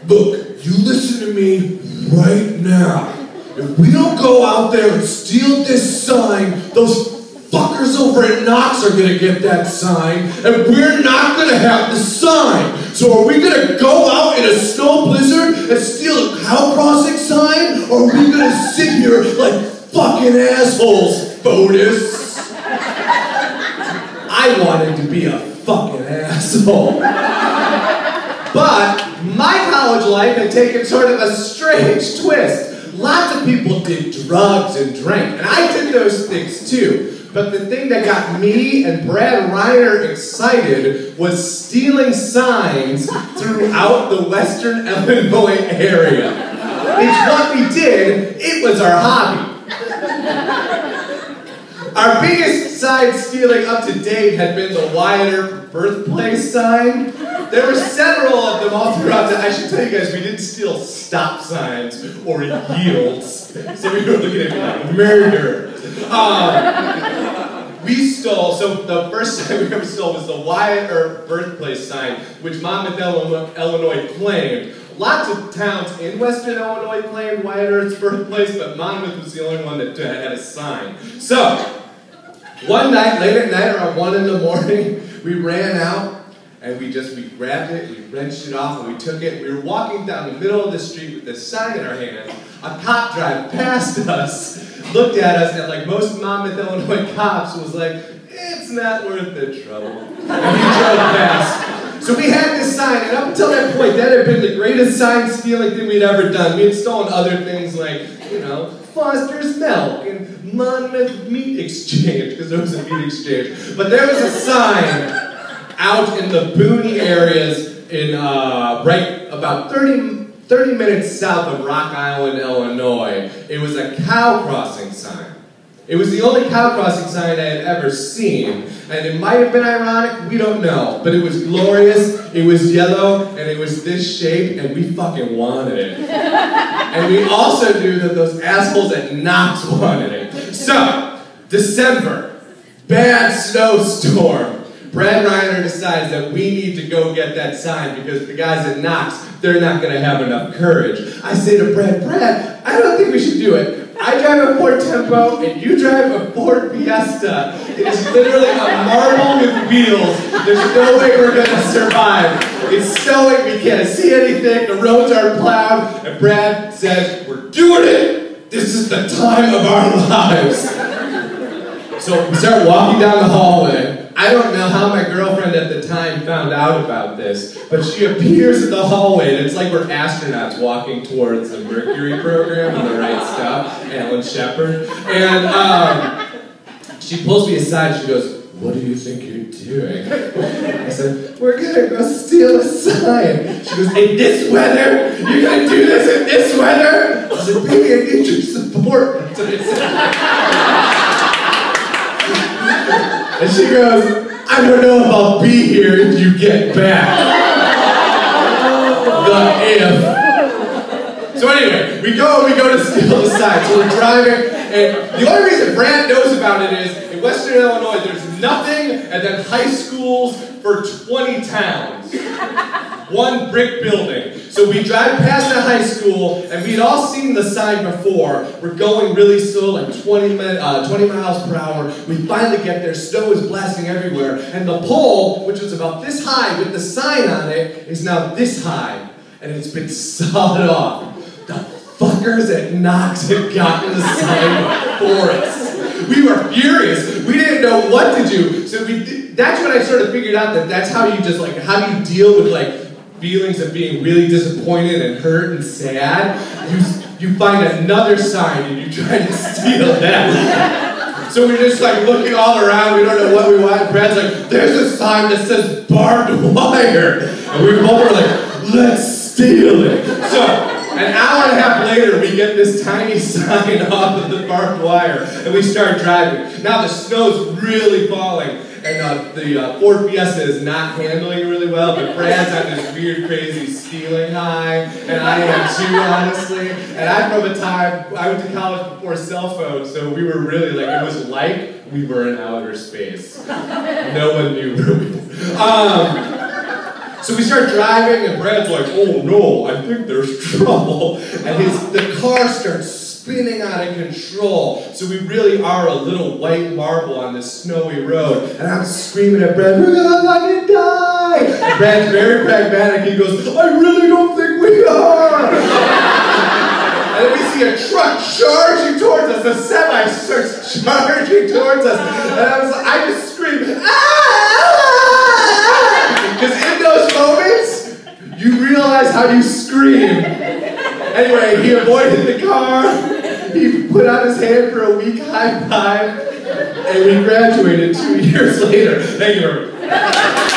Look, you listen to me right now. If we don't go out there and steal this sign, those fuckers over at Knox are gonna get that sign, and we're not gonna have the sign. So are we gonna go out in a snow blizzard and steal a cow crossing sign, or are we gonna sit here like fucking assholes, Fotis? I wanted to be a fucking asshole. But my college life had taken sort of a strange twist. Lots of people did drugs and drank, and I did those things too. But the thing that got me and Brad Reiner excited was stealing signs throughout the Western Illinois area. It's what we did, it was our hobby. Our biggest sign stealing up to date had been the Wyatt Earp birthplace sign. There were several of them all throughout. I should tell you guys, we didn't steal stop signs or yields. So we were looking at me like murder. We stole, so the first sign we ever stole was the Wyatt Earp birthplace sign, which Monmouth, Illinois claimed. Lots of towns in Western Illinois claimed Wyatt Earp's birthplace, but Monmouth was the only one that had a sign. So, one night, late at night, around 1 in the morning, we ran out, and we grabbed it, we wrenched it off, and we took it. We were walking down the middle of the street with this sign in our hand. A cop drive past us, looked at us, and like most Monmouth, Illinois cops, was like, it's not worth the trouble. And he drove past. So we had this sign, and up until that point, that had been the greatest sign stealing thing we'd ever done. We had stolen other things like, you know, Foster's Milk and Monmouth Meat Exchange, because there was a meat exchange. But there was a sign out in the boony areas in right about 30 minutes south of Rock Island, Illinois. It was a cow crossing sign. It was the only cow crossing sign I had ever seen, and it might have been ironic, we don't know, but it was glorious, it was yellow, and it was this shape, and we fucking wanted it. And we also knew that those assholes at Knox wanted it. So, December, bad snowstorm. Brad Reiner decides that we need to go get that sign because the guys at Knox, they're not going to have enough courage. I say to Brad, I don't think we should do it. I drive a Ford Tempo and you drive a Ford Fiesta. It is literally a marble with wheels. There's no way we're going to survive. It's snowing, we can't see anything, the roads aren't plowed, and Brad says, we're doing it! This is the time of our lives. So we start walking down the hallway. I don't know how my girlfriend at the time found out about this, but she appears in the hallway, and it's like we're astronauts walking towards the Mercury program and the right stuff, Alan Shepard. And she pulls me aside and she goes, what do you think you're doing? I said, we're gonna go steal a sign. She goes, in this weather? You're gonna do this in this weather? I said, baby, I need your support. That's what I said. And she goes, I don't know if I'll be here if you get back. The if. So anyway, we go to steal the sign. So we're driving, and the only reason Brad knows about it is, in Western Illinois, there's nothing, and then high schools for 20 towns. One brick building. So we drive past the high school, and we'd all seen the sign before. We're going really slow, like 20 miles per hour. We finally get there, snow is blasting everywhere, and the pole, which was about this high with the sign on it, is now this high, and it's been sawed off. The fuckers at Knox had gotten the sign before us. We were furious. We didn't know what to do. So that's when I sort of figured out that that's how you just like, how do you deal with like feelings of being really disappointed and hurt and sad? You find another sign and you try to steal that. So we're just like looking all around, we don't know what we want. Brad's like, there's a sign that says barbed wire. And we both were like, let's steal it. So, an hour and a half later, we get this tiny sign off of the barbed wire, and we start driving. Now the snow's really falling, and the Ford Fiesta is not handling really well, but Brad's on this weird, crazy stealing high, and I am too, honestly. And I'm from a time, I went to college before cell phones, so we were really like, it was like we were in outer space. No one knew where we were. So we start driving, and Brad's like, oh no, I think there's trouble. And the car starts spinning out of control. So we really are a little white marble on this snowy road. And I'm screaming at Brad, we're gonna fucking die! And Brad's very pragmatic. He goes, I really don't think we are! And then we see a truck charging towards us. A semi starts charging towards us. And I just scream, ah! Because in those moments, you realize how you scream. Anyway, he avoided the car. He put out his hand for a weak high five. And we graduated 2 years later. Thank you very much.